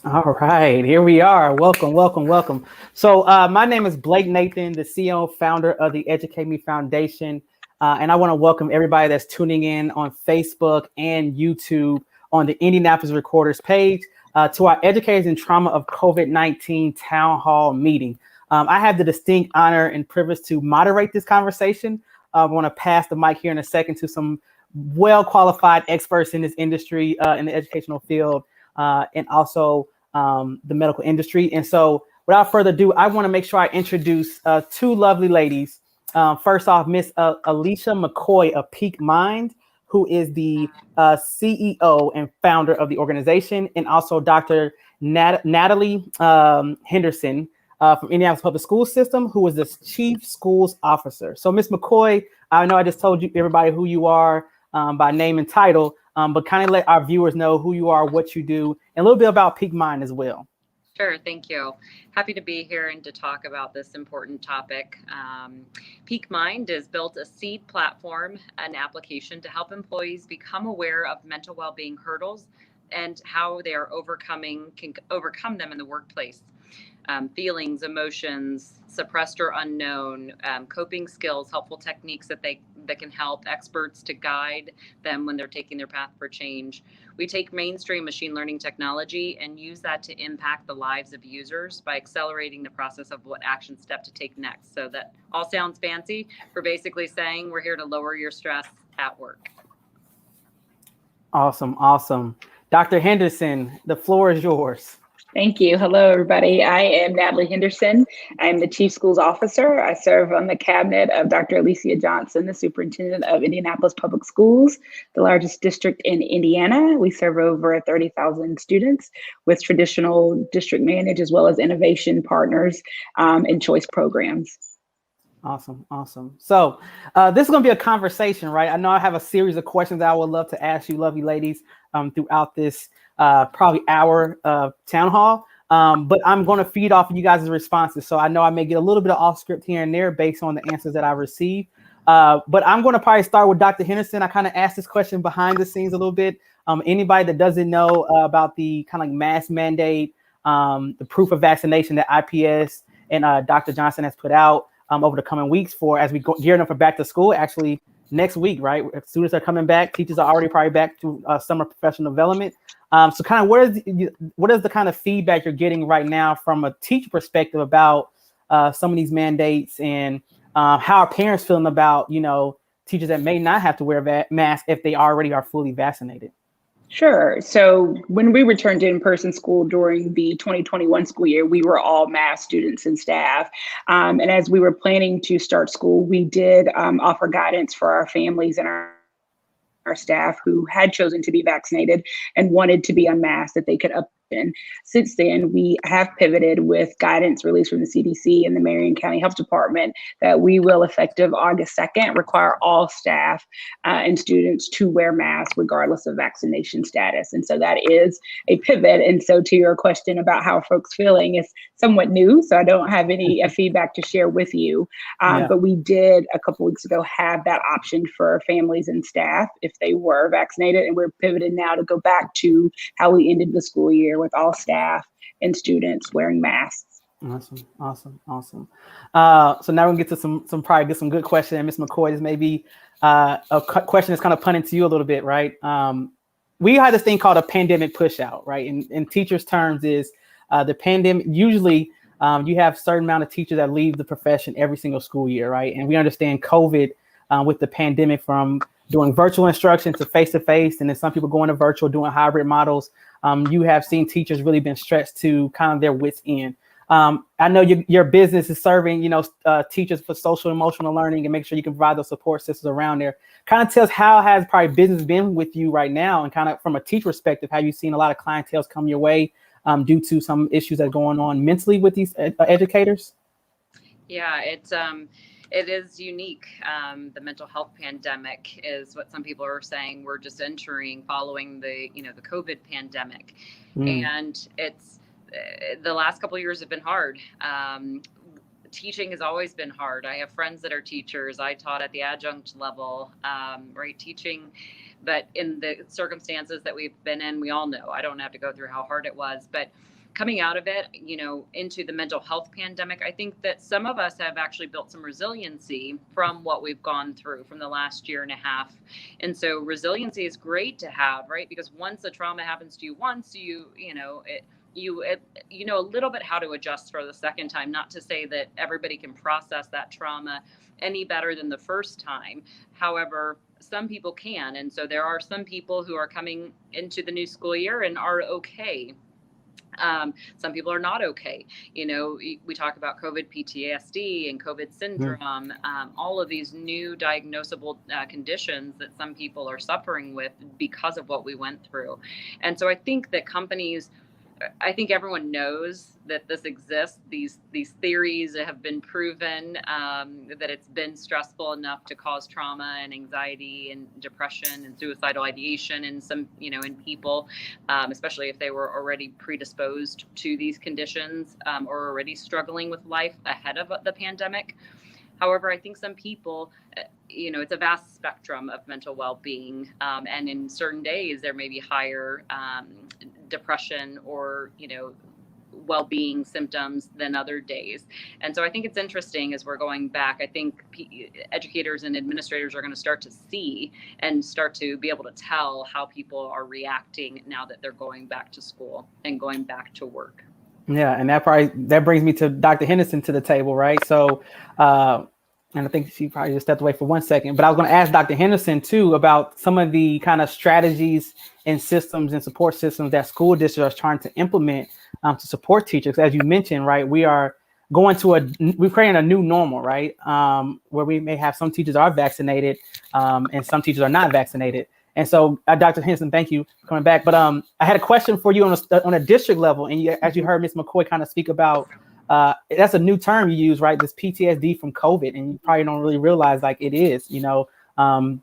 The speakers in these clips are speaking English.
All right, here we are. Welcome, welcome, welcome. So, my name is Blake Nathan, the CEO founder of the Educate Me Foundation. And I want to welcome everybody that's tuning in on Facebook and YouTube on the Indianapolis Recorders page to our Educators in Trauma of COVID-19 Town Hall meeting. I have the distinct honor and privilege to moderate this conversation. I want to pass the mic here in a second to some well qualified experts in this industry, in the educational field, and also the medical industry. And so, without further ado, I want to make sure I introduce two lovely ladies. First off, Miss Alicia McCoy of Peak Mind, who is the CEO and founder of the organization, and also Dr. Natalie Henderson from Indianapolis Public School System, who is the Chief Schools Officer. So, Miss McCoy, I know I just told you everybody who you are by name and title, but kind of let our viewers know who you are, what you do, and a little bit about Peak Mind as well. Sure, thank you. Happy to be here and to talk about this important topic. Peak Mind has built a seed platform, an application to help employees become aware of mental well-being hurdles and how they are can overcome them in the workplace. Feelings, emotions, suppressed or unknown, coping skills, helpful techniques that can help experts to guide them when they're taking their path for change. We take mainstream machine learning technology and use that to impact the lives of users by accelerating the process of what action step to take next. So that all sounds fancy. We're basically saying we're here to lower your stress at work. Awesome, awesome. Dr. Henderson, the floor is yours. Thank you. Hello, everybody. I am Natalie Henderson. I'm the Chief Schools Officer. I serve on the cabinet of Dr. Alicia Johnson, the Superintendent of Indianapolis Public Schools, the largest district in Indiana. We serve over 30,000 students with traditional district managed as well as innovation partners and choice programs. Awesome, awesome. So this is going to be a conversation, right? I know I have a series of questions that I would love to ask you, lovely ladies, throughout this probably hour of town hall. But I'm going to feed off of you guys' responses. So I know I may get a little bit of off script here and there based on the answers that I receive. But I'm going to probably start with Dr. Henderson. I kind of asked this question behind the scenes a little bit. Anybody that doesn't know about the kind of like mask mandate, the proof of vaccination that IPS and Dr. Johnson has put out over the coming weeks for as we go gearing up for back to school, actually next week, right? Students are coming back. Teachers are already probably back to summer professional development. So kind of what is the kind of feedback you're getting right now from a teacher perspective about some of these mandates and how are parents feeling about, teachers that may not have to wear a mask if they already are fully vaccinated? Sure. So when we returned to in-person school during the 2021 school year, we were all mass students and staff. And as we were planning to start school, we did offer guidance for our families and our staff who had chosen to be vaccinated and wanted to be unmasked, that they could opt in. Since then, we have pivoted with guidance released from the CDC and the Marion County Health Department that we will, effective August 2nd, require all staff and students to wear masks regardless of vaccination status. And so that is a pivot. And so to your question about how folks feeling, is somewhat new, so I don't have any feedback to share with you. But we did a couple weeks ago have that option for families and staff if they were vaccinated, and we're pivoted now to go back to how we ended the school year with all staff and students wearing masks. Awesome. So now we'll get to some good questions. And Ms. McCoy, this may be a question that's kind of punting to you a little bit, right? We have this thing called a pandemic push out, right? In teachers' terms is the pandemic, usually you have a certain amount of teachers that leave the profession every single school year, right? And we understand COVID with the pandemic, from doing virtual instruction to face-to-face, and then some people going to virtual, doing hybrid models. You have seen teachers really been stretched to kind of their wits end. I know your business is serving, teachers for social emotional learning and make sure you can provide those support systems around there. Kind of tell us, how has probably business been with you right now, and kind of from a teacher perspective, have you seen a lot of clientele come your way due to some issues that are going on mentally with these educators? Yeah, it is unique. The mental health pandemic is what some people are saying we're just entering following the COVID pandemic. And it's the last couple of years have been hard. Teaching has always been hard. I have friends that are teachers. I taught at the adjunct level, right, teaching. But in the circumstances that we've been in, we all know, I don't have to go through how hard it was, but coming out of it, into the mental health pandemic, I think that some of us have actually built some resiliency from what we've gone through from the last year and a half. And so resiliency is great to have, right? Because once a trauma happens to you once, you know a little bit how to adjust for the second time. Not to say that everybody can process that trauma any better than the first time. However, some people can. And so there are some people who are coming into the new school year and are okay. Some people are not okay. We talk about COVID PTSD and COVID syndrome, all of these new diagnosable conditions that some people are suffering with because of what we went through. And so I think that I think everyone knows that this exists. These theories have been proven, that it's been stressful enough to cause trauma and anxiety and depression and suicidal ideation in some, in people, especially if they were already predisposed to these conditions, or already struggling with life ahead of the pandemic. However, I think some people, it's a vast spectrum of mental well-being, and in certain days there may be higher depression or, well-being symptoms than other days. And so I think it's interesting as we're going back. I think educators and administrators are going to start to see and start to be able to tell how people are reacting now that they're going back to school and going back to work. Yeah, and that brings me to Dr. Henderson to the table, right? So, and I think she probably just stepped away for 1 second, but I was going to ask Dr. Henderson too about some of the kind of strategies and systems and support systems that school districts are trying to implement to support teachers. As you mentioned, right, we're creating a new normal, right? Where we may have some teachers are vaccinated and some teachers are not vaccinated. And so, Dr. Henderson, thank you for coming back. But I had a question for you on a district level. And as you heard Ms. McCoy kind of speak about, that's a new term you use, right? This PTSD from COVID. And you probably don't really realize like it is,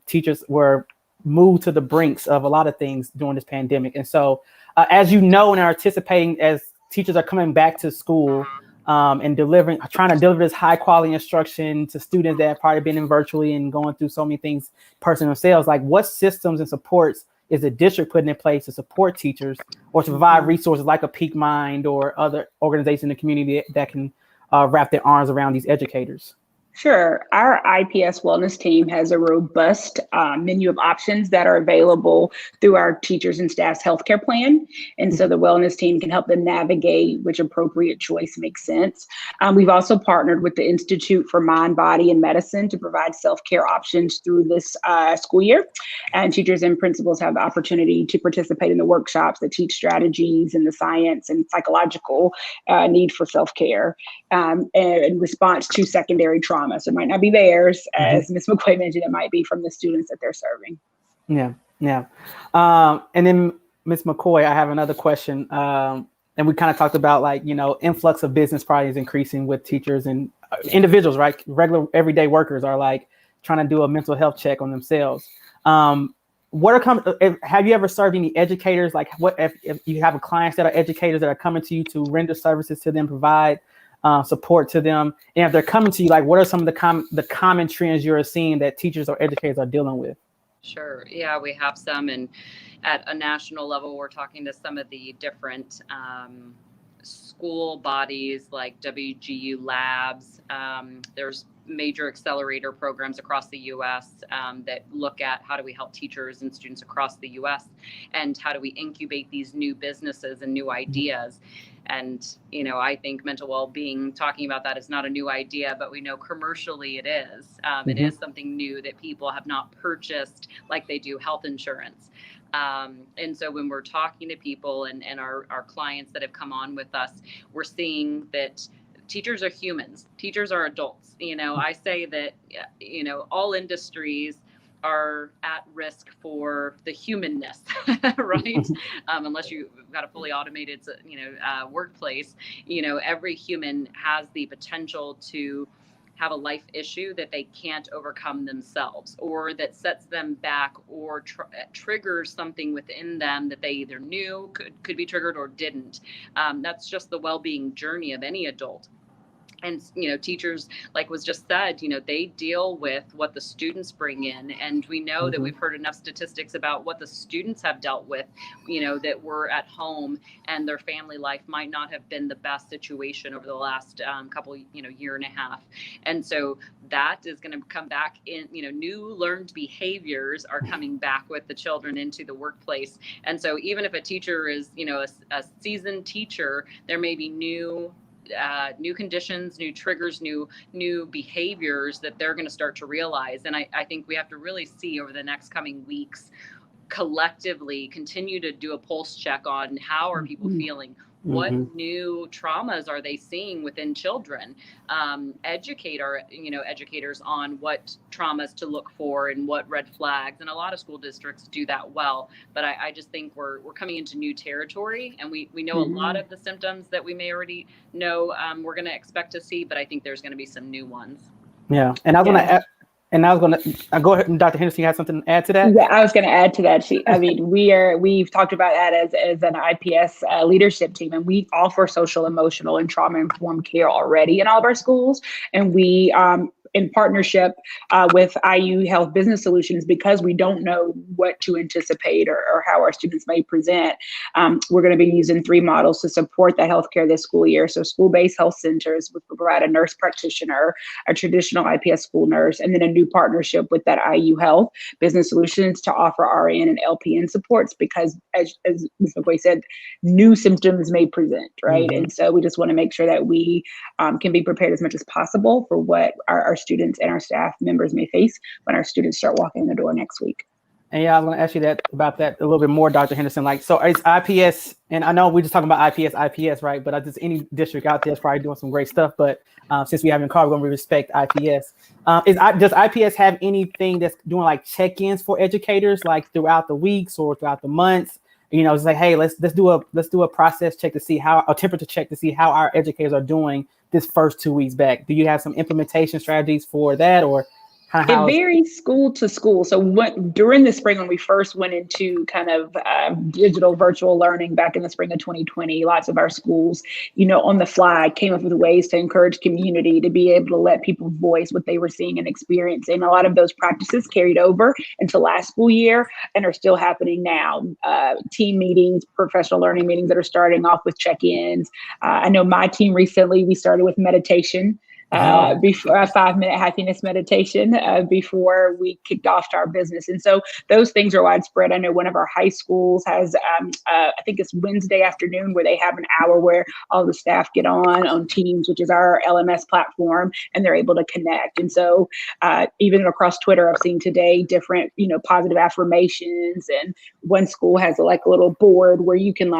teachers were moved to the brinks of a lot of things during this pandemic. And so, as you know, and are anticipating as teachers are coming back to school and trying to deliver this high quality instruction to students that have probably been in virtually and going through so many things personally themselves, like what systems and supports is the district putting in place to support teachers or to provide resources like a Peak Mind or other organizations in the community that can wrap their arms around these educators? Sure. Our IPS wellness team has a robust menu of options that are available through our teachers and staff's healthcare plan. And so the wellness team can help them navigate which appropriate choice makes sense. We've also partnered with the Institute for Mind, Body, and Medicine to provide self-care options through this school year. And teachers and principals have the opportunity to participate in the workshops that teach strategies and the science and psychological need for self-care in response to secondary trauma. So it might not be theirs, as Ms. McCoy mentioned, it might be from the students that they're serving. Yeah. And then Ms. McCoy, I have another question. And we kind of talked about influx of business probably is increasing with teachers and individuals, right? Regular everyday workers are like trying to do a mental health check on themselves. Have you ever served any educators? Like what if you have clients that are educators that are coming to you to render services to them, provide support to them, and if they're coming to you, like what are some of the common trends you're seeing that teachers or educators are dealing with? Sure. Yeah, we have some, and at a national level, we're talking to some of the different school bodies like WGU Labs. There's major accelerator programs across the U.S. That look at how do we help teachers and students across the U.S. and how do we incubate these new businesses and new ideas. And, I think mental well-being, talking about that is not a new idea, but we know commercially it is. It is something new that people have not purchased like they do health insurance. And so when we're talking to people and our clients that have come on with us, we're seeing that teachers are humans. Teachers are adults. I say that, all industries are at risk for the humanness, right? Unless you've got a fully automated, workplace, every human has the potential to have a life issue that they can't overcome themselves, or that sets them back, or triggers something within them that they either knew could be triggered or didn't. That's just the well-being journey of any adult. And, teachers, like was just said, they deal with what the students bring in. And we know that we've heard enough statistics about what the students have dealt with, that were at home and their family life might not have been the best situation over the last couple, year and a half. And so that is going to come back in, new learned behaviors are coming back with the children into the workplace. And so even if a teacher is, a seasoned teacher, there may be new conditions, new triggers, new behaviors that they're going to start to realize. And I think we have to really see over the next coming weeks, collectively continue to do a pulse check on how are people feeling. What new traumas are they seeing within children? Educate our, educators on what traumas to look for and what red flags. And a lot of school districts do that well. But I just think we're coming into new territory, and we know a lot of the symptoms that we may already know we're going to expect to see. But I think there's going to be some new ones. Yeah, and I was going to add. And I was going to go ahead, and Dr. Henderson, you have something to add to that? Yeah, I was going to add to that. We've talked about that as an IPS leadership team, and we offer social, emotional, and trauma-informed care already in all of our schools. And we, in partnership with IU Health Business Solutions, because we don't know what to anticipate or how our students may present, we're going to be using 3 models to support the healthcare this school year. So school-based health centers, which will provide a nurse practitioner, a traditional IPS school nurse, and then a new partnership with that IU Health Business Solutions to offer RN and LPN supports, because as Ms. McQuay said, new symptoms may present, right? And so we just want to make sure that we can be prepared as much as possible for what our students and our staff members may face when our students start walking in the door next week. And yeah, I'm going to ask you about that a little bit more, Dr. Henderson. Like, so is IPS, and I know we're just talking about IPS, right? But just any district out there is probably doing some great stuff. But since we haven't called, we're going to respect IPS. Does IPS have anything that's doing like check-ins for educators, like throughout the weeks or throughout the months? It's like, hey, let's do a process check to see a temperature check to see how our educators are doing this first 2 weeks back. Do you have some implementation strategies for that, or It varies school to school. So during the spring, when we first went into kind of digital virtual learning back in the spring of 2020, lots of our schools, on the fly came up with ways to encourage community to be able to let people voice what they were seeing and experiencing. A lot of those practices carried over into last school year and are still happening now. Team meetings, professional learning meetings that are starting off with check-ins. I know my team recently, we started with meditation. Before a 5-minute happiness meditation before we kicked off to our business. And so those things are widespread. I know one of our high schools has, I think it's Wednesday afternoon, where they have an hour where all the staff get on Teams, which is our LMS platform, and they're able to connect. And so even across Twitter, I've seen today different, positive affirmations. And one school has a little board where you can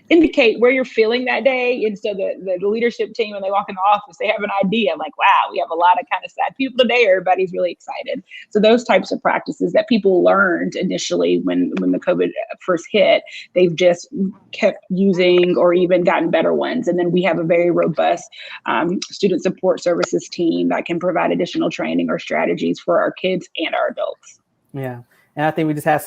indicate where you're feeling that day. And so the leadership team, when they walk in the office, they have an idea. Like, wow, we have a lot of kind of sad people today. Everybody's really excited. So those types of practices that people learned initially when the COVID first hit, they've just kept using or even gotten better ones. And then we have a very robust student support services team that can provide additional training or strategies for our kids and our adults. Yeah. And I think we just had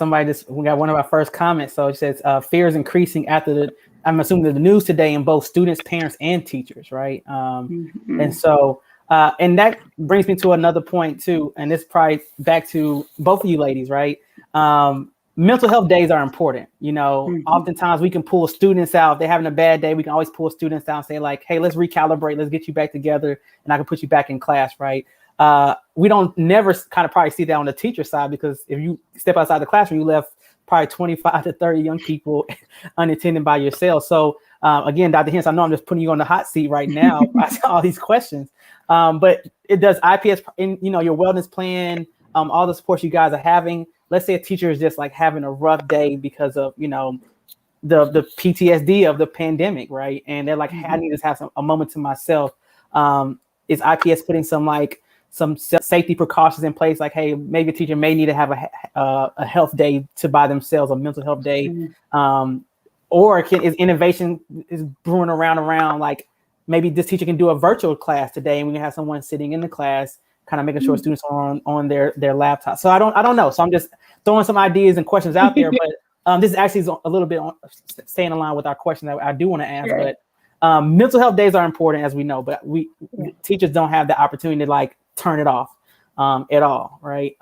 we got one of our first comments. So it says fear is increasing after I'm assuming the news today in both students, parents, and teachers, right? And so, and that brings me to another point too. And this probably back to both of you ladies, right? Mental health days are important. Oftentimes we can pull students out. If they're having a bad day, we can always pull students out and say like, hey, let's recalibrate. Let's get you back together and I can put you back in class, right? We don't never kind of probably see that on the teacher side, because if you step outside the classroom, you left probably 25 to 30 young people unattended by yourself. So again, Dr. Hens, I know I'm just putting you on the hot seat right now. All these questions, but it does IPS in your wellness plan, all the supports you guys are having. Let's say a teacher is just like having a rough day because of the PTSD of the pandemic, right? And they're like, hey, I need to have a moment to myself. Is IPS putting some safety precautions in place, like, hey, maybe a teacher may need to have a health day by themselves, a mental health day, or is innovation is brewing around like maybe this teacher can do a virtual class today, and we can have someone sitting in the class, kind of making sure students are on their laptop. So I don't know. So I'm just throwing some ideas and questions out there, but this is actually a little bit staying in line with our question that I do want to ask. Sure. Mental health days are important, as we know, but teachers don't have the opportunity to like turn it off at all, right?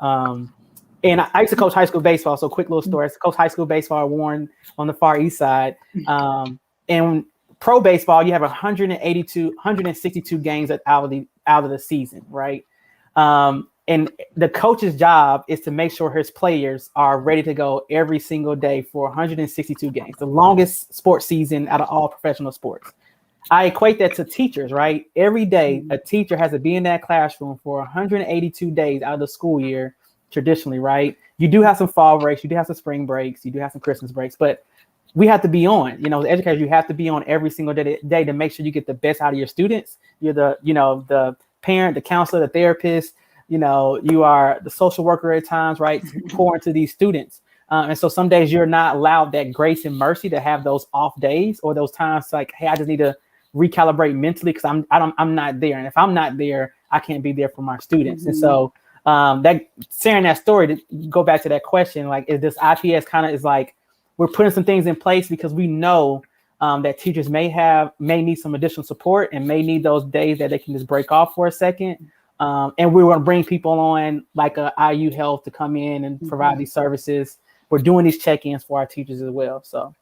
And I used to coach high school baseball, so quick little story. I used to coach high school baseball at Warren on the far east side. And pro baseball, you have 162 games out of the season, right? And the coach's job is to make sure his players are ready to go every single day for 162 games, the longest sports season out of all professional sports. I equate that to teachers, right? Every day, a teacher has to be in that classroom for 182 days out of the school year, traditionally, right? You do have some fall breaks, you do have some spring breaks, you do have some Christmas breaks, but we have to be on, as educators, you have to be on every single day to make sure you get the best out of your students. You're the parent, the counselor, the therapist, you are the social worker at times, right? Pour into these students. And so some days you're not allowed that grace and mercy to have those off days or those times like, hey, I just need to recalibrate mentally because I'm not there. And if I'm not there, I can't be there for my students. And so sharing that story, to go back to that question, like, is this IPS kind of is like, we're putting some things in place because we know that teachers may need some additional support and may need those days that they can just break off for a second. And we want to bring people on like a IU Health to come in and provide these services. We're doing these check-ins for our teachers as well. So.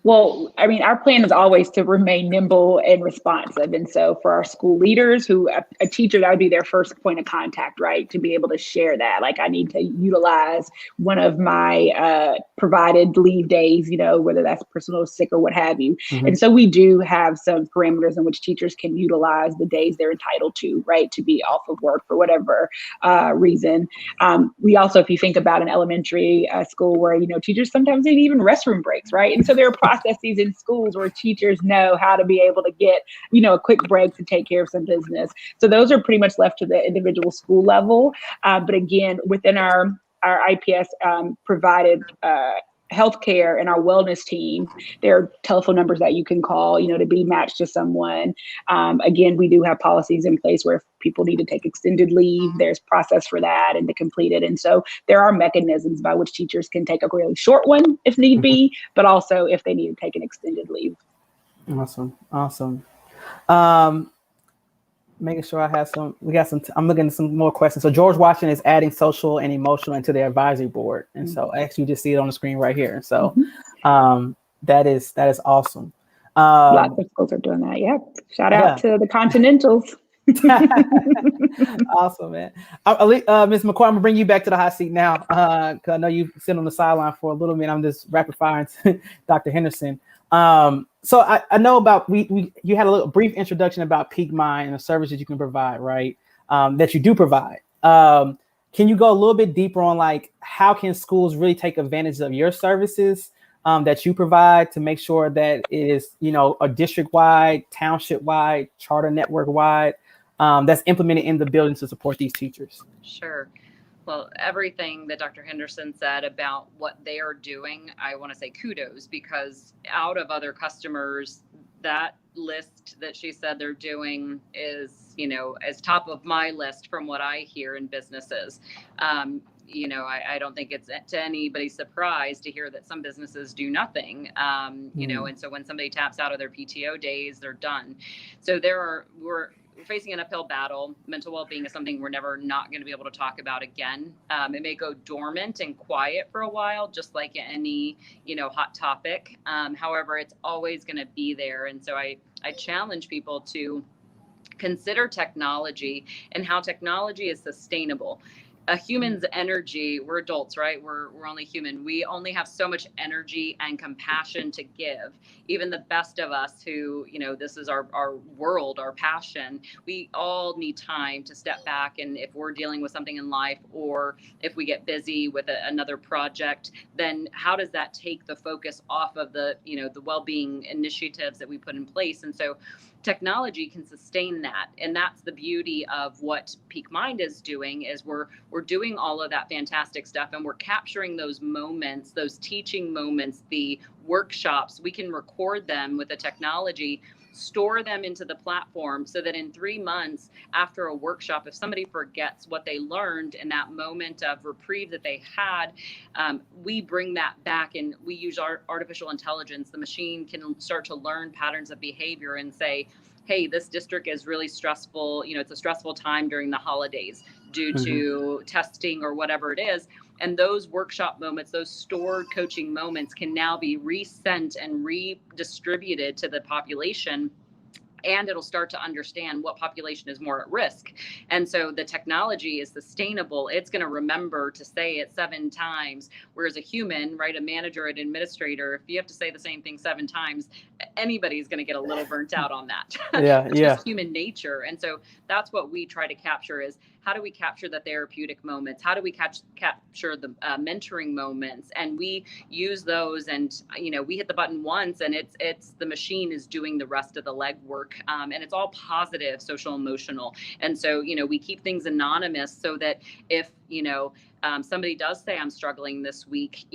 Well, I mean, our plan is always to remain nimble and responsive. And so for our school leaders a teacher, that would be their first point of contact, right? To be able to share that, like I need to utilize one of my provided leave days, whether that's personal, sick or what have you. And so we do have some parameters in which teachers can utilize the days they're entitled to, right? To be off of work for whatever reason. We also, if you think about an elementary school where, teachers sometimes need even restroom breaks, right? And so there are processes in schools where teachers know how to be able to get, a quick break to take care of some business. So those are pretty much left to the individual school level. But again, within our IPS provided healthcare and our wellness team, there are telephone numbers that you can call, to be matched to someone. Again, we do have policies in place where if people need to take extended leave, there's process for that and to complete it. And so there are mechanisms by which teachers can take a really short one if need be, but also if they need to take an extended leave. Awesome. Making sure I'm looking at some more questions. So George Washington is adding social and emotional into their advisory board. And so actually you just see it on the screen right here. So that is awesome. Lots of schools are doing that. Yeah. Shout out to the Continentals. Awesome, man. Ms. McCoy, I'm gonna bring you back to the hot seat now. Cause I know you sit on the sideline for a little bit. I'm just rapid firing Dr. Henderson. So I know about you had a little brief introduction about Peak Mind and the services you can provide, right? That you do provide. Can you go a little bit deeper on like how can schools really take advantage of your services that you provide to make sure that it is, a district-wide, township-wide, charter network-wide that's implemented in the building to support these teachers? Sure. Well, everything that Dr. Henderson said about what they are doing, I want to say kudos, because out of other customers, that list that she said they're doing is, as top of my list from what I hear in businesses. I don't think it's to anybody's surprise to hear that some businesses do nothing, and so when somebody taps out of their PTO days, they're done. So we're facing an uphill battle. Mental well-being is something we're never not going to be able to talk about again. It may go dormant and quiet for a while, just like any, hot topic. However, it's always going to be there. And so I challenge people to consider technology and how technology is sustainable. A human's energy, we're adults, right? We're only human. We only have so much energy and compassion to give. Even the best of us who, this is our world, our passion, we all need time to step back. And if we're dealing with something in life, or if we get busy with another project, then how does that take the focus off of the well-being initiatives that we put in place? And so technology can sustain that. And that's the beauty of what Peak Mind is doing, is we're doing all of that fantastic stuff, and we're capturing those moments, those teaching moments, the workshops. We can record them with the technology store them into the platform so that in 3 months after a workshop, if somebody forgets what they learned in that moment of reprieve that they had, we bring that back and we use our artificial intelligence. The machine can start to learn patterns of behavior and say, hey, this district is really stressful. It's a stressful time during the holidays due to testing or whatever it is. And those workshop moments, those stored coaching moments can now be resent and redistributed to the population. And it'll start to understand what population is more at risk. And so the technology is sustainable. It's going to remember to say it 7 times. Whereas a human, right, a manager, an administrator, if you have to say the same thing 7 times, anybody's going to get a little burnt out on that. It's just human nature. And so that's what we try to capture is how do we capture the therapeutic moments? How do we capture the mentoring moments? And we use those and, we hit the button once and it's the machine is doing the rest of the legwork. And it's all positive, social, emotional. And so, we keep things anonymous so that if, somebody does say I'm struggling this week,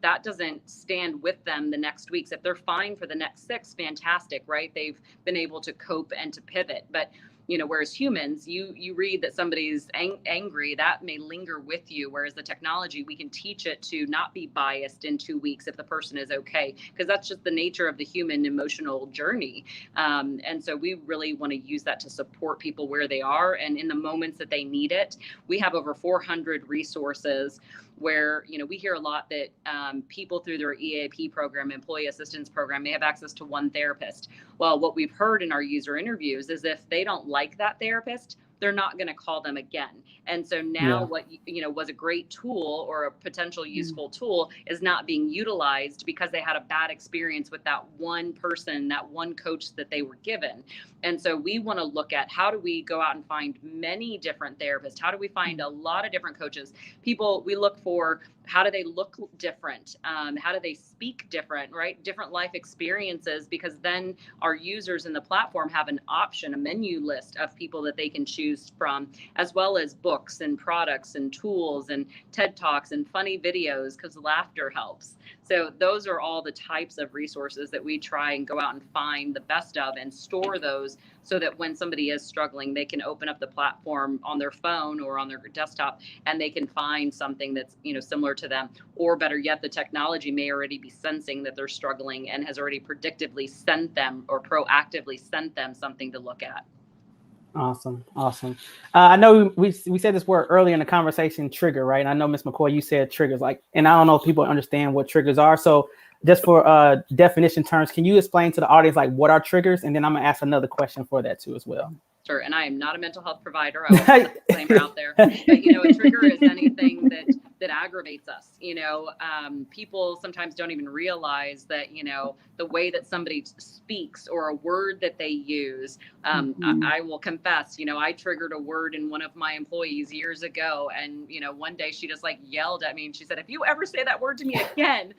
that doesn't stand with them the next weeks. If they're fine for the next 6, fantastic, right? They've been able to cope and to pivot. But whereas humans, you read that somebody's angry, that may linger with you. Whereas the technology, we can teach it to not be biased in 2 weeks if the person is okay, because that's just the nature of the human emotional journey. And so we really want to use that to support people where they are and in the moments that they need it. We have over 400 resources where, we hear a lot that people through their EAP program, employee assistance program, may have access to one therapist. Well, what we've heard in our user interviews is if they don't like that therapist, they're not going to call them again. And so now what, was a great tool or a potential useful tool is not being utilized because they had a bad experience with that one person, that one coach that they were given. And so we want to look at how do we go out and find many different therapists? How do we find a lot of different coaches? People, we look for how do they look different? How do they speak different, right? Different life experiences, because then our users in the platform have an option, a menu list of people that they can choose from, as well as books and products and tools and TED Talks and funny videos, because laughter helps. So those are all the types of resources that we try and go out and find the best of and store those so that when somebody is struggling, they can open up the platform on their phone or on their desktop and they can find something that's, similar to them. Or better yet, the technology may already be sensing that they're struggling and has already predictively sent them or proactively sent them something to look at. Awesome. I know we said this word earlier in the conversation, trigger, right? And I know Ms. McCoy, you said triggers, and I don't know if people understand what triggers are. So just for definition terms, can you explain to the audience, what are triggers? And then I'm gonna ask another question for that too as well. Sure. And I am not a mental health provider. I will put that disclaimer out there. But, a trigger is anything that aggravates us. People sometimes don't even realize that, the way that somebody speaks or a word that they use. I will confess, I triggered a word in one of my employees years ago. And, one day she just yelled at me and she said, if you ever say that word to me again,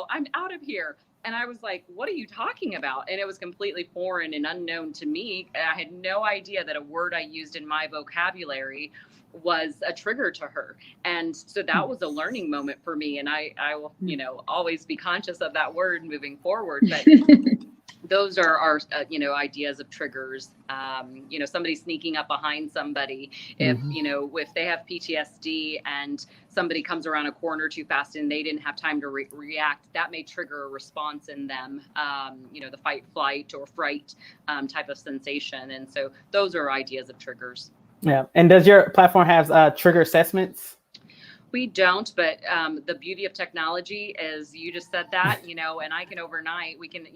I'm out of here. And I was like, what are you talking about? And it was completely foreign and unknown to me. I had no idea that a word I used in my vocabulary was a trigger to her. And so that was a learning moment for me. And I will, always be conscious of that word moving forward. But those are our, ideas of triggers. Somebody sneaking up behind somebody. If they have PTSD and somebody comes around a corner too fast and they didn't have time to react, that may trigger a response in them. The fight, flight, or fright type of sensation. And so those are ideas of triggers. Yeah. And does your platform have trigger assessments? We don't, but the beauty of technology is you just said that, and I can overnight, we can,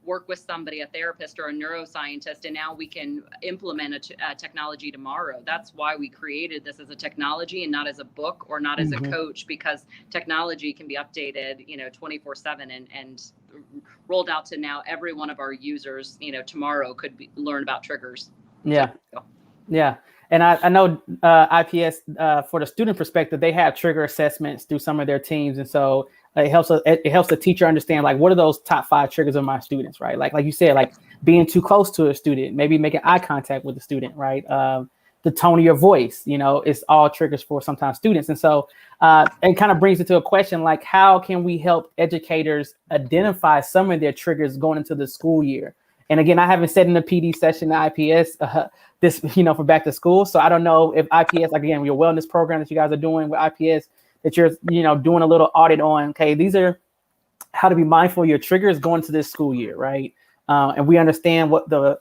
work with somebody, a therapist or a neuroscientist, and now we can implement a technology tomorrow. That's why we created this as a technology and not as a book or not as a coach, because technology can be updated, 24/7 and rolled out to now every one of our users, tomorrow could learn about triggers. Yeah. Yeah. And I know IPS, for the student perspective, they have trigger assessments through some of their teams. And so it helps the teacher understand, what are those top 5 triggers of my students, right? Like you said, being too close to a student, maybe making eye contact with the student, right? The tone of your voice, it's all triggers for sometimes students. And so it kind of brings it to a question, how can we help educators identify some of their triggers going into the school year? And again, I haven't sat in the PD session at IPS this, for back to school. So I don't know if IPS, again, your wellness program that you guys are doing with IPS, that you're, doing a little audit on, okay, these are how to be mindful of your triggers going to this school year, right? And we understand what the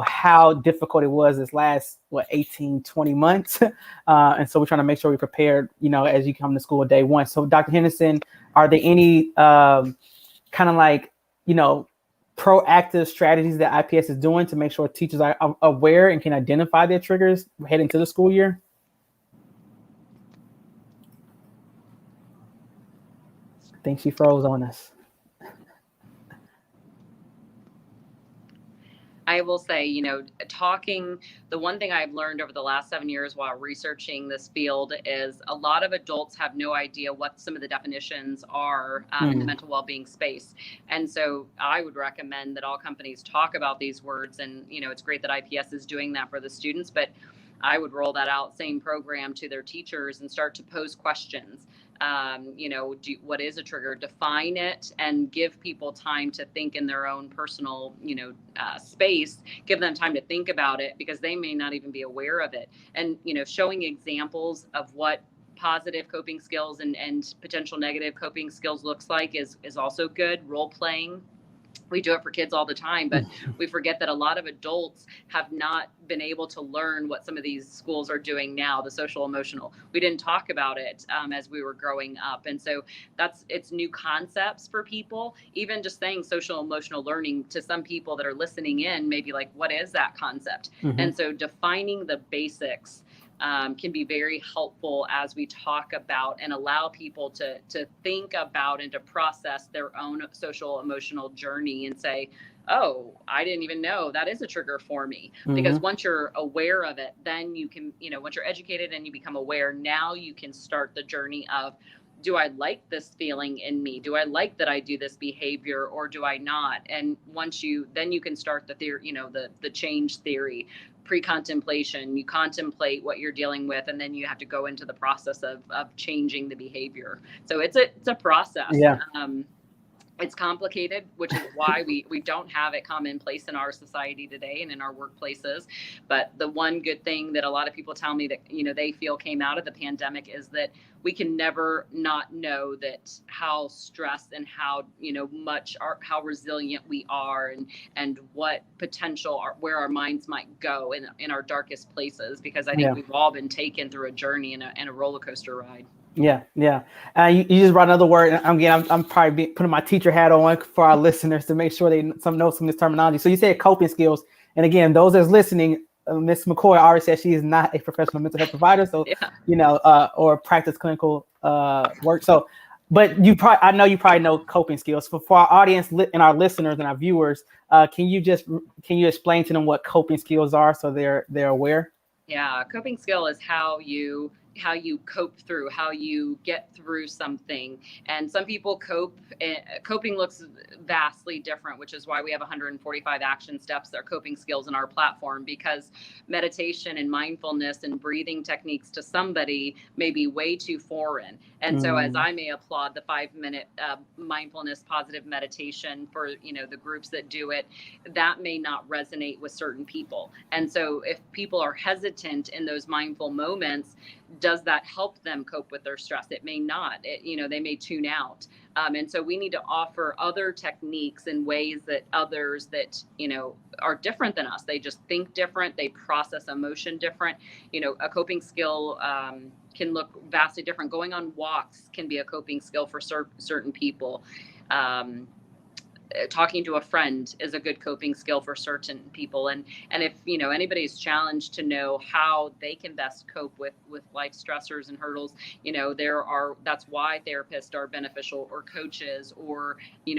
how difficult it was this last 18, 20 months. And so we're trying to make sure we're prepared, as you come to school day one. So Dr. Henderson, are there any kind of like, proactive strategies that IPS is doing to make sure teachers are aware and can identify their triggers heading to the school year? I think she froze on us. I will say, the one thing I've learned over the last 7 years while researching this field is a lot of adults have no idea what some of the definitions are in the mental well-being space. And so I would recommend that all companies talk about these words. And, it's great that IPS is doing that for the students, but I would roll that out, same program, to their teachers and start to pose questions. What is a trigger? Define it and give people time to think in their own personal, space. Give them time to think about it because they may not even be aware of it. And, showing examples of what positive coping skills and potential negative coping skills looks like is also good. Role playing. We do it for kids all the time, but we forget that a lot of adults have not been able to learn what some of these schools are doing now, the social emotional. We didn't talk about it as we were growing up. And so it's new concepts for people. Even just saying social emotional learning to some people that are listening in, maybe like, what is that concept? And so defining the basics can be very helpful as we talk about and allow people to think about and to process their own social emotional journey and say, oh, I didn't even know that is a trigger for me. Because once you're aware of it, then you can, once you're educated and you become aware, now you can start the journey of, do I like this feeling in me? Do I like that I do this behavior or do I not? And then you can start the theory, the change theory, pre-contemplation. You contemplate what you're dealing with, and then you have to go into the process of changing the behavior. So it's a process. Yeah. It's complicated, which is why we don't have it commonplace in our society today and in our workplaces. But the one good thing that a lot of people tell me that, they feel came out of the pandemic is that we can never not know that how stressed and how, how resilient we are and what potential where our minds might go in our darkest places, because I think we've all been taken through a journey and a roller coaster ride. Yeah. You just brought another word. Again, I'm probably putting my teacher hat on for our listeners to make sure they know some of this terminology. So you said coping skills. And again, those that's listening, Ms. McCoy already said she is not a professional mental health provider. So, or practice clinical work. So, but I know you probably know coping skills. For our audience and our listeners and our viewers, can you explain to them what coping skills are so they're aware? Yeah, coping skill is how you cope through, how you get through something. And some people coping looks vastly different, which is why we have 145 action steps that are coping skills in our platform, because meditation and mindfulness and breathing techniques to somebody may be way too foreign. And so as I may applaud the 5-minute mindfulness positive meditation for, the groups that do it, that may not resonate with certain people. And so if people are hesitant in those mindful moments, does that help them cope with their stress? It may not. They may tune out. And so we need to offer other techniques and ways that others that, are different than us. They just think different. They process emotion different. A coping skill can look vastly different. Going on walks can be a coping skill for certain people. Talking to a friend is a good coping skill for certain people. And if, anybody's challenged to know how they can best cope with life stressors and hurdles, that's why therapists are beneficial, or coaches, or,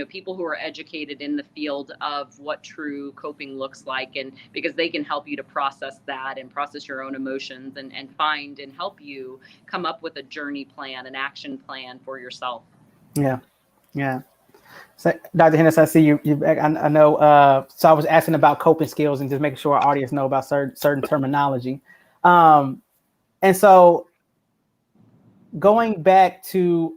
people who are educated in the field of what true coping looks like. And because they can help you to process that and process your own emotions and find and help you come up with a journey plan, an action plan for yourself. Yeah. So, Dr. Henderson, I see you back. I know. So I was asking about coping skills and just making sure our audience know about certain terminology. And so going back to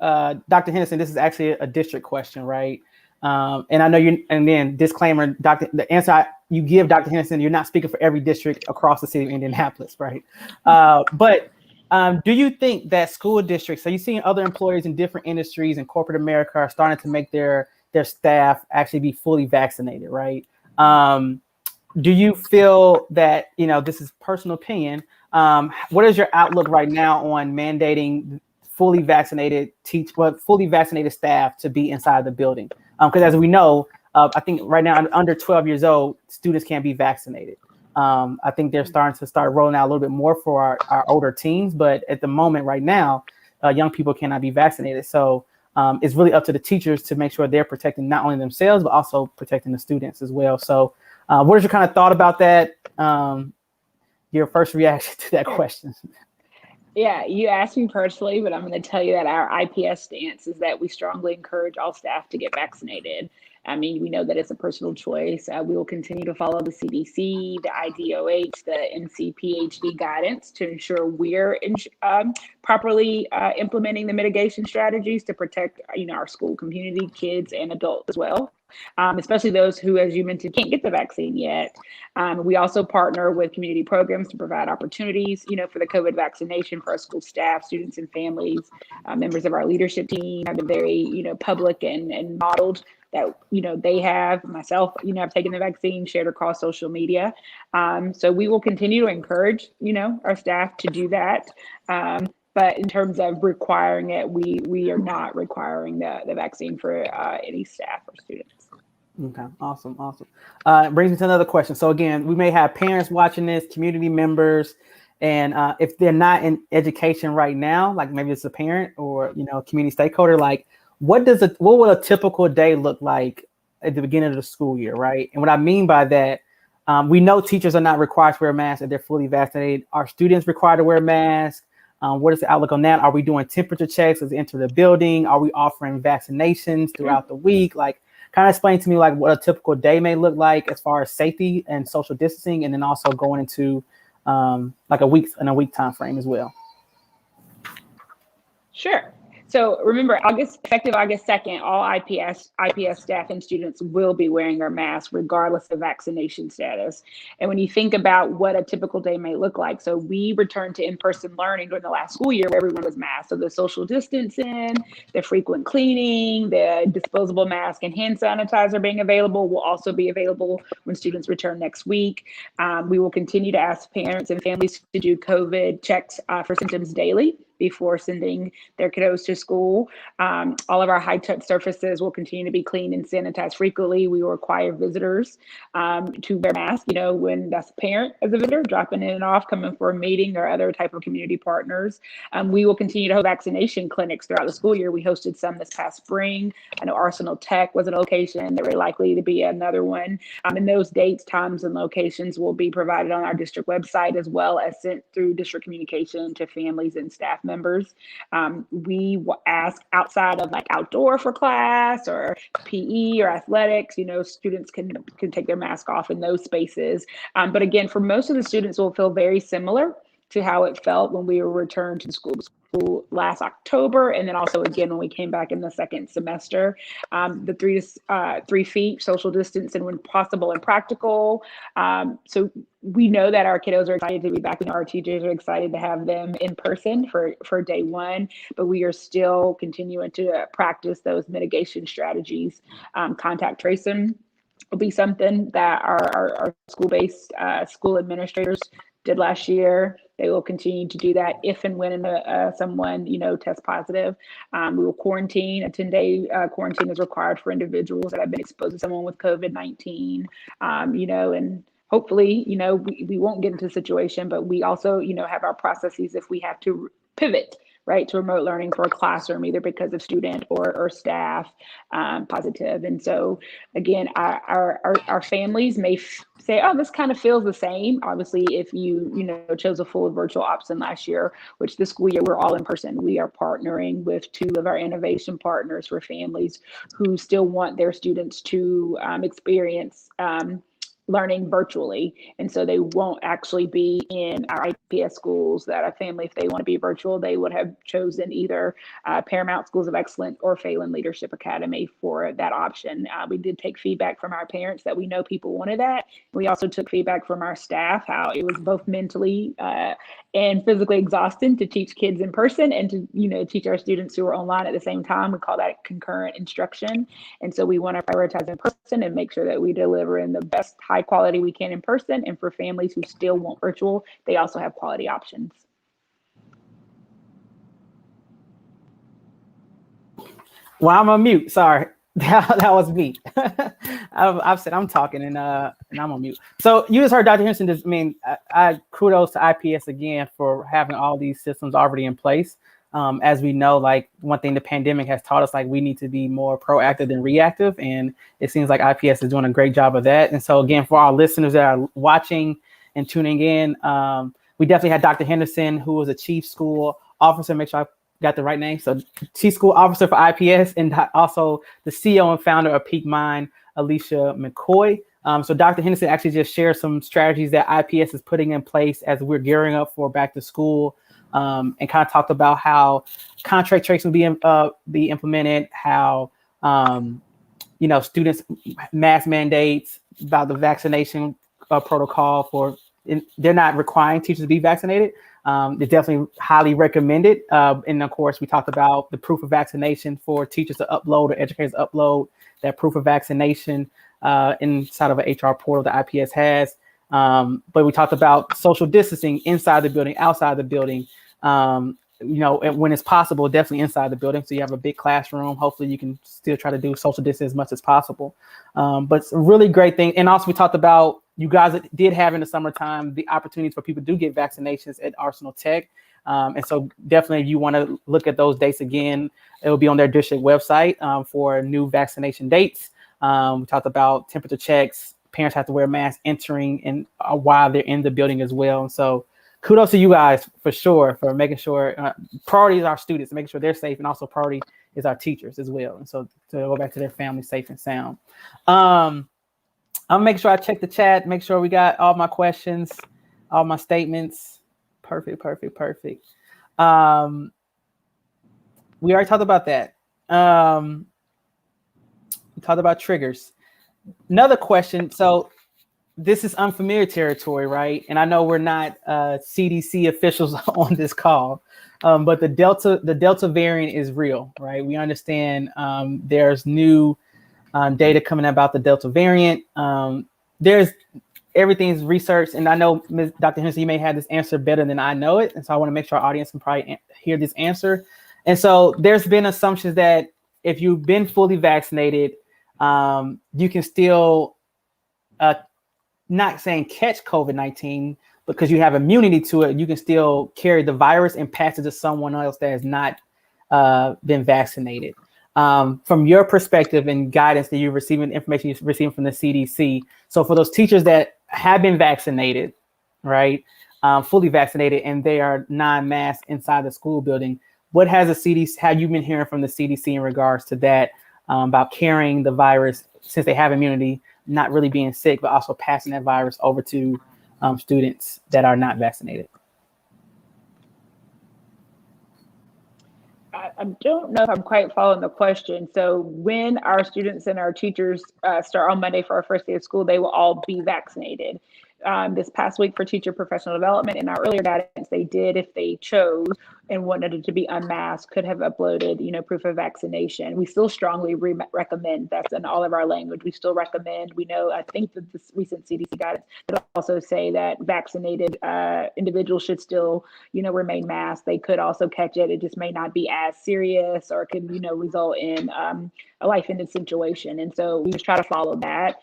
Dr. Henderson, this is actually a district question, right? And I know you, and then disclaimer, the answer you give, Dr. Henderson, you're not speaking for every district across the city of Indianapolis, right? But do you think that school districts, so you've seen other employers in different industries and corporate America are starting to make their staff actually be fully vaccinated, right? Do you feel that, this is personal opinion, what is your outlook right now on mandating fully vaccinated staff to be inside the building? Because as we know, I think right now under 12 years old, students can't be vaccinated. I think they're starting to rolling out a little bit more for our older teens, but at the moment right now, young people cannot be vaccinated. So it's really up to the teachers to make sure they're protecting not only themselves, but also protecting the students as well. So what is your kind of thought about that? Your first reaction to that question? Yeah, you asked me personally, but I'm going to tell you that our IPS stance is that we strongly encourage all staff to get vaccinated. I mean, we know that it's a personal choice. We will continue to follow the CDC, the IDOH, the NCPHD guidance to ensure we're properly implementing the mitigation strategies to protect, our school community, kids, and adults as well. Especially those who, as you mentioned, can't get the vaccine yet. We also partner with community programs to provide opportunities, for the COVID vaccination for our school staff, students, and families. Members of our leadership team have been very, public and modeled that, they have. Myself, I've taken the vaccine, shared across social media. So we will continue to encourage, our staff to do that. But in terms of requiring it, we are not requiring the vaccine for any staff or students. Okay, awesome. Brings me to another question. So again, we may have parents watching this, community members, and if they're not in education right now, like maybe it's a parent or community stakeholder, like what will a typical day look like at the beginning of the school year, right? And what I mean by that, we know teachers are not required to wear masks if they're fully vaccinated. Are students required to wear masks? What is the outlook on that? Are we doing temperature checks as they enter the building? Are we offering vaccinations throughout the week? Like, kind of explain to me like what a typical day may look like as far as safety and social distancing, and then also going into like a week time frame as well. Sure. So remember, effective August 2nd, all IPS staff and students will be wearing our masks regardless of vaccination status. And when you think about what a typical day may look like, so we returned to in-person learning during the last school year where everyone was masked. So the social distancing, the frequent cleaning, the disposable mask and hand sanitizer being available will also be available when students return next week. We will continue to ask parents and families to do COVID checks for symptoms daily before sending their kiddos to school. All of our high-touch surfaces will continue to be cleaned and sanitized frequently. We will require visitors to wear masks, when that's a parent as a visitor, dropping in and off, coming for a meeting or other type of community partners. We will continue to hold vaccination clinics throughout the school year. We hosted some this past spring. I know Arsenal Tech was a location. There were likely to be another one. And those dates, times, and locations will be provided on our district website as well as sent through district communication to families and staff members. We ask outside of like outdoor for class or PE or athletics, students can take their mask off in those spaces. But again, for most of the students, will feel very similar to how it felt when we were returned to school last October, and then also again when we came back in the second semester. The 3 feet social distance and when possible and practical. So we know that our kiddos are excited to be back, and our teachers are excited to have them in person for day one, but we are still continuing to practice those mitigation strategies. Contact tracing will be something that our school-based school administrators did last year. They will continue to do that if and when someone, tests positive. We will quarantine. A 10-day quarantine is required for individuals that have been exposed to someone with COVID-19, and hopefully, we won't get into a situation, but we also, have our processes if we have to pivot, right, to remote learning for a classroom, either because of student or staff positive. And so again, our families may say, oh, this kind of feels the same. Obviously, if you chose a full virtual option last year, which this school year we're all in person, we are partnering with 2 of our innovation partners for families who still want their students to experience learning virtually. And so they won't actually be in our IPS schools that a family, if they want to be virtual, they would have chosen either Paramount Schools of Excellence or Phelan Leadership Academy for that option. We did take feedback from our parents that we know people wanted that. We also took feedback from our staff, how it was both mentally and physically exhausting to teach kids in person and to, teach our students who are online at the same time. We call that concurrent instruction. And so we want to prioritize in person and make sure that we deliver in the best high quality we can in person. And for families who still want virtual, they also have quality options. Well, I'm on mute. Sorry. That was me. I've said I'm talking and I'm on mute. So you just heard Dr. Henderson. I kudos to IPS again for having all these systems already in place. As we know, like one thing the pandemic has taught us, like we need to be more proactive than reactive. And it seems like IPS is doing a great job of that. And so again, for our listeners that are watching and tuning in, we definitely had Dr. Henderson, who was a chief school officer. Make sure I got the right name. So chief school officer for IPS and also the CEO and founder of Peak Mind, Alicia McCoy. So Dr. Henderson actually just shared some strategies that IPS is putting in place as we're gearing up for back to school. And kind of talked about how contract tracing will be implemented, how students mask mandates, about the vaccination protocol they're not requiring teachers to be vaccinated. It's definitely highly recommended. And of course, we talked about the proof of vaccination for teachers to upload or educators to upload that proof of vaccination inside of an HR portal that IPS has. But we talked about social distancing inside the building, outside the building, and when it's possible, definitely inside the building. So you have a big classroom. Hopefully you can still try to do social distance as much as possible. But it's a really great thing. And also we talked about, you guys did have in the summertime, the opportunities for people to get vaccinations at Arsenal Tech. And so definitely if you want to look at those dates again, it will be on their district website for new vaccination dates. We talked about temperature checks. Parents have to wear masks entering and while they're in the building as well. And so kudos to you guys for sure, for making sure priority is our students, making sure they're safe, and also priority is our teachers as well. And so to go back to their family safe and sound. I'll make sure I check the chat, make sure we got all my questions, all my statements. Perfect. We already talked about that. We talked about triggers. Another question. So this is unfamiliar territory, right? And I know we're not CDC officials on this call, but the Delta variant is real, right? We understand there's new data coming about the Delta variant. Everything's researched, and I know Dr. Henderson, you may have this answer better than I know it, and so I want to make sure our audience can probably hear this answer. And so there's been assumptions that if you've been fully vaccinated, you can still not saying catch COVID-19 because you have immunity to it. You can still carry the virus and pass it to someone else that has not been vaccinated. From your perspective and guidance that you're receiving, information you're receiving from the CDC. So for those teachers that have been vaccinated, right, fully vaccinated, and they are non-masked inside the school building, what has the CDC, have you been hearing from the CDC in regards to that, about carrying the virus since they have immunity, not really being sick, but also passing that virus over to students that are not vaccinated? I don't know if I'm quite following the question. So when our students and our teachers start on Monday for our first day of school, they will all be vaccinated. This past week for teacher professional development, in our earlier guidance, they did, if they chose and wanted it to be unmasked, could have uploaded, proof of vaccination. We still strongly recommend, that's in all of our language. We still recommend, I think that this recent CDC guidance would also say that vaccinated individuals should still, remain masked. They could also catch it. It just may not be as serious or could, result in a life-ending situation. And so we just try to follow that.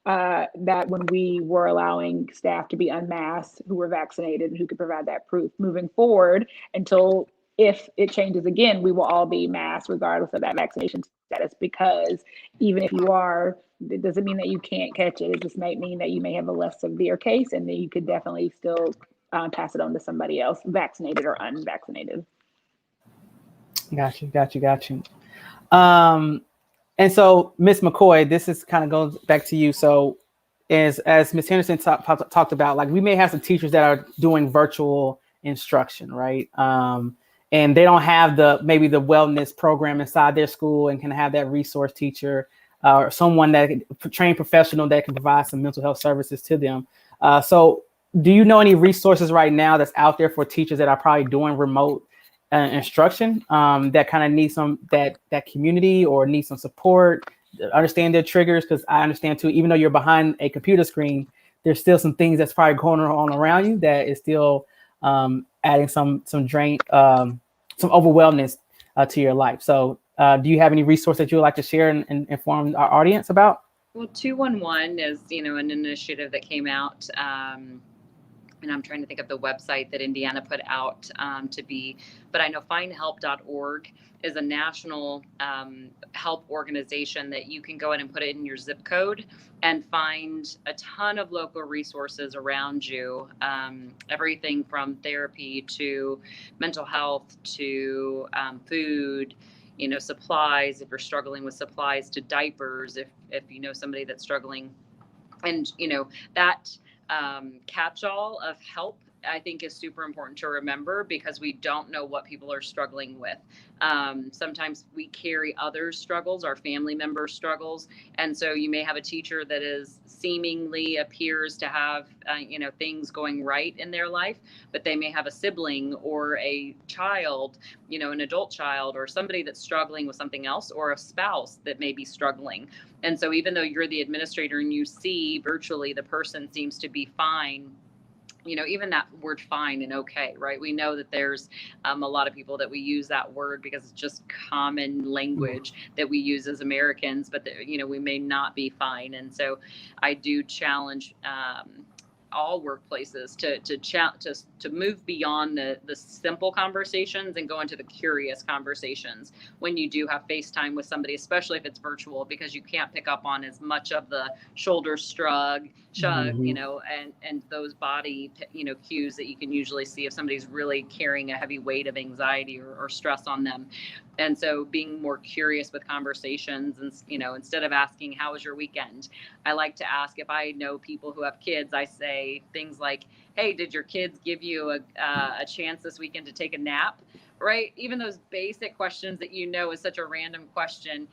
That when we were allowing staff to be unmasked who were vaccinated and who could provide that proof. Moving forward, until if it changes again, we will all be masked regardless of that vaccination status, because even if you are, it doesn't mean that you can't catch it. It just might mean that you may have a less severe case and then you could definitely still pass it on to somebody else, vaccinated or unvaccinated. Got you. And so, Ms. McCoy, this is kind of goes back to you. So is, as Ms. Henderson talked about, like we may have some teachers that are doing virtual instruction, right? And they don't have maybe the wellness program inside their school and can have that resource teacher or someone trained professional that can provide some mental health services to them. So do you know any resources right now that's out there for teachers that are probably doing remote instruction that kind of need some that community or need some support, understand their triggers? Because I understand too, even though you're behind a computer screen, there's still some things that's probably going on around you that is still adding some drain, some overwhelmness to your life. So do you have any resource that you would like to share and inform our audience about? Well, 211 is, an initiative that came out, and I'm trying to think of the website that Indiana put out but I know findhelp.org is a national help organization that you can go in and put it in your zip code and find a ton of local resources around you, everything from therapy to mental health to food, supplies, if you're struggling with supplies, to diapers, if you know somebody that's struggling. And, that catch-all of help, I think, is super important to remember, because we don't know what people are struggling with. Sometimes we carry others' struggles, our family members' struggles. And so you may have a teacher that seemingly appears to have, things going right in their life, but they may have a sibling or a child, an adult child, or somebody that's struggling with something else, or a spouse that may be struggling. And so even though you're the administrator and you see virtually the person seems to be fine, even that word fine and okay, right? We know that there's a lot of people that we use that word because it's just common language that we use as Americans, but we may not be fine. And so I do challenge all workplaces to move beyond the simple conversations and go into the curious conversations when you do have FaceTime with somebody, especially if it's virtual, because you can't pick up on as much of the shoulder shrug, and those body, cues that you can usually see if somebody's really carrying a heavy weight of anxiety or stress on them. And so being more curious with conversations, and, instead of asking, how was your weekend? I like to ask, if I know people who have kids, I say things like, hey, did your kids give you a chance this weekend to take a nap? Right? Even those basic questions that is such a random question,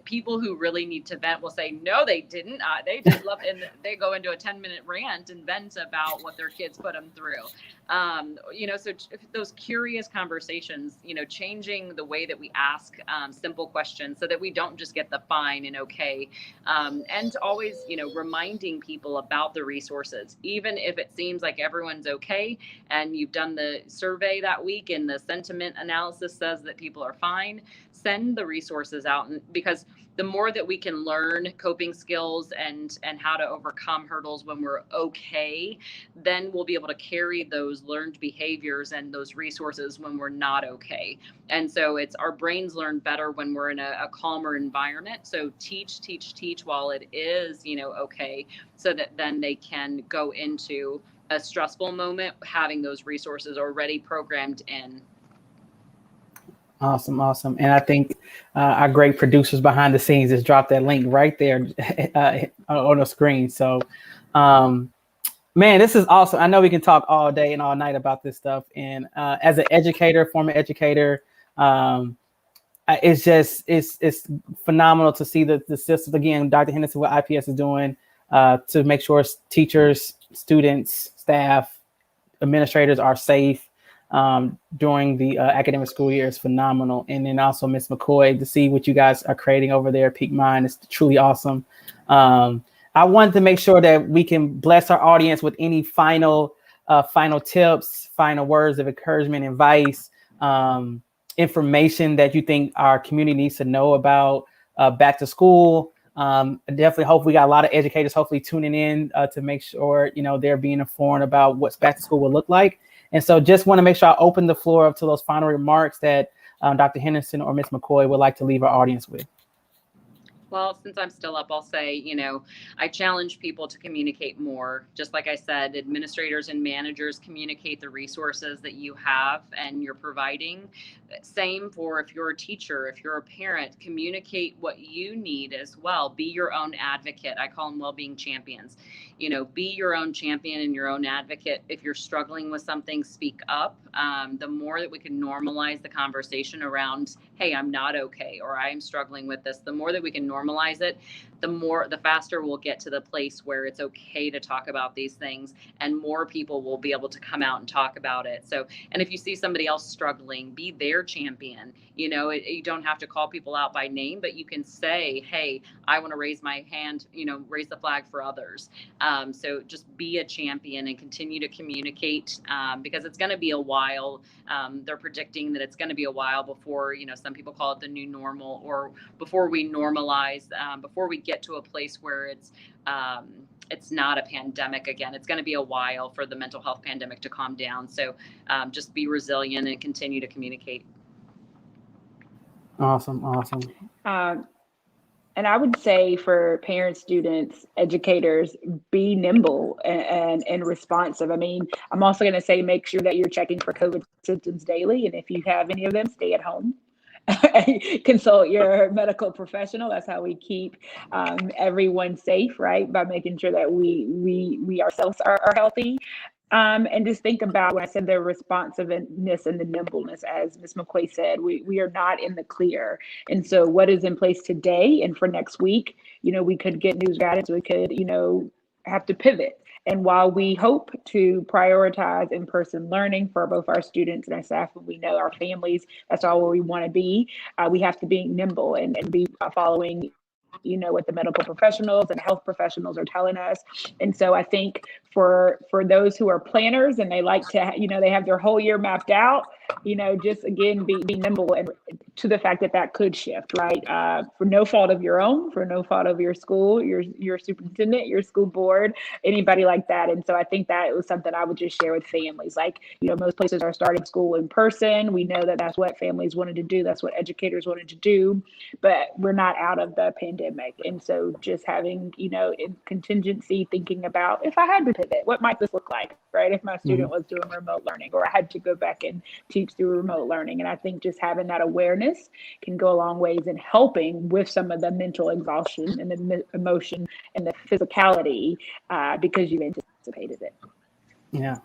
people who really need to vent will say, no, they didn't. They just love, and they go into a 10-minute rant and vent about what their kids put them through. So those curious conversations, changing the way that we ask simple questions so that we don't just get the fine and okay. And always, reminding people about the resources, even if it seems like everyone's okay and you've done the survey that week and the sentiment analysis says that people are fine, send the resources out. And because the more that we can learn coping skills and how to overcome hurdles when we're okay, then we'll be able to carry those learned behaviors and those resources when we're not okay. And so our brains learn better when we're in a calmer environment. So teach while it is, okay, so that then they can go into a stressful moment having those resources already programmed in. Awesome. And I think our great producers behind the scenes just dropped that link right there on the screen. So, man, this is awesome. I know we can talk all day and all night about this stuff. And as an educator, former educator, it's phenomenal to see the system. Again, Dr. Henderson, what IPS is doing to make sure teachers, students, staff, administrators are safe during the academic school year is phenomenal. And then also Ms. McCoy, to see what you guys are creating over there at Peak Mind is truly awesome. I wanted to make sure that we can bless our audience with any final tips, final words of encouragement, advice, information that you think our community needs to know about back to school. Definitely hope we got a lot of educators hopefully tuning in to make sure, they're being informed about what's back to school will look like. And so just want to make sure I open the floor up to those final remarks that Dr. Henderson or Ms. McCoy would like to leave our audience with. Well, since I'm still up, I'll say, I challenge people to communicate more. Just like I said, administrators and managers communicate the resources that you have and you're providing. Same for if you're a teacher, if you're a parent, communicate what you need as well. Be your own advocate. I call them well-being champions. Be your own champion and your own advocate. If you're struggling with something, speak up. The more that we can normalize the conversation around, hey, I'm not okay, or I'm struggling with this, the more that we can normalize it, the faster we'll get to the place where it's okay to talk about these things, and more people will be able to come out and talk about it. So, and if you see somebody else struggling, be their champion. You don't have to call people out by name, but you can say, hey, I want to raise my hand, raise the flag for others. So just be a champion and continue to communicate, because it's going to be a while. They're predicting that it's going to be a while before, some people call it the new normal, or before we normalize, before we get to a place where it's not a pandemic again. It's going to be a while for the mental health pandemic to calm down. So just be resilient and continue to communicate. Awesome. And I would say for parents, students, educators, be nimble and responsive. I mean, I'm also going to say, make sure that you're checking for COVID symptoms daily. And if you have any of them, stay at home. Consult your medical professional. That's how we keep everyone safe, right? By making sure that we ourselves are healthy. And just think about when I said the responsiveness and the nimbleness, as Ms. McQuay said, we are not in the clear. And so what is in place today and for next week, we could get news guidance, we could, have to pivot. And while we hope to prioritize in-person learning for both our students and our staff, and we know our families, that's all where we want to be, we have to be nimble and be following what the medical professionals and health professionals are telling us. And so I think for those who are planners and they like to, they have their whole year mapped out, just again, be nimble and to the fact that could shift, right? For no fault of your own, for no fault of your school, your superintendent, your school board, anybody like that. And so I think that was something I would just share with families. Like, most places are starting school in person. We know that that's what families wanted to do. That's what educators wanted to do, but we're not out of the pandemic. And so just having, in contingency, thinking about, if I had to pivot, what might this look like, right? If my student was doing remote learning, or I had to go back and teach through remote learning. And I think just having that awareness can go a long ways in helping with some of the mental exhaustion and the emotion and the physicality, because you've anticipated it. Yeah.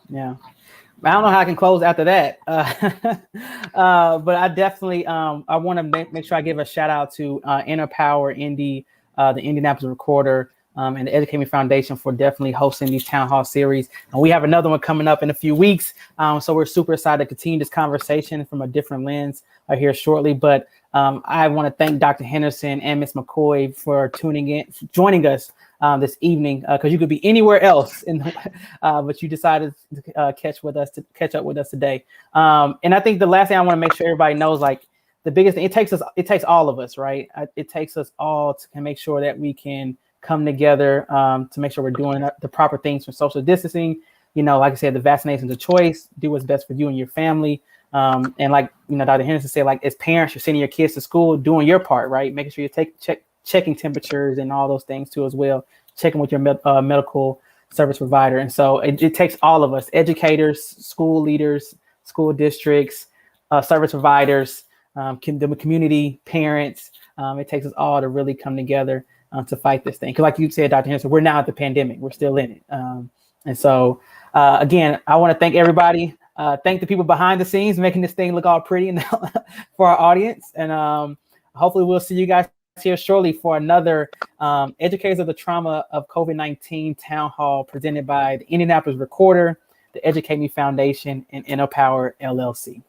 I don't know how I can close after that, but I definitely I want to make sure I give a shout out to InnoPower Indy, the Indianapolis Recorder, and the Educate Me Foundation for definitely hosting these town hall series. And we have another one coming up in a few weeks, so we're super excited to continue this conversation from a different lens here shortly. But I want to thank Dr. Henderson and Ms. McCoy for joining us this evening, because you could be anywhere else, but you decided to catch up with us today. And I think the last thing I want to make sure everybody knows, like, the biggest thing, it takes all of us, right? It takes us all to make sure that we can come together to make sure we're doing the proper things for social distancing. Like I said, the vaccination's a choice. Do what's best for you and your family. And like, Dr. Henderson said, like, as parents, you're sending your kids to school, doing your part, right? Making sure you're checking temperatures and all those things too as well. Checking with your medical service provider. And so it takes all of us, educators, school leaders, school districts, service providers, the community, parents. It takes us all to really come together to fight this thing. Because like you said, Dr. Henderson, we're not at the pandemic. We're still in it. And so, again, I want to thank everybody. Thank the people behind the scenes making this thing look all pretty and for our audience. And hopefully we'll see you guys here shortly for another Educators of the Trauma of COVID-19 Town Hall presented by the Indianapolis Recorder, the Educate Me Foundation, and InnoPower LLC.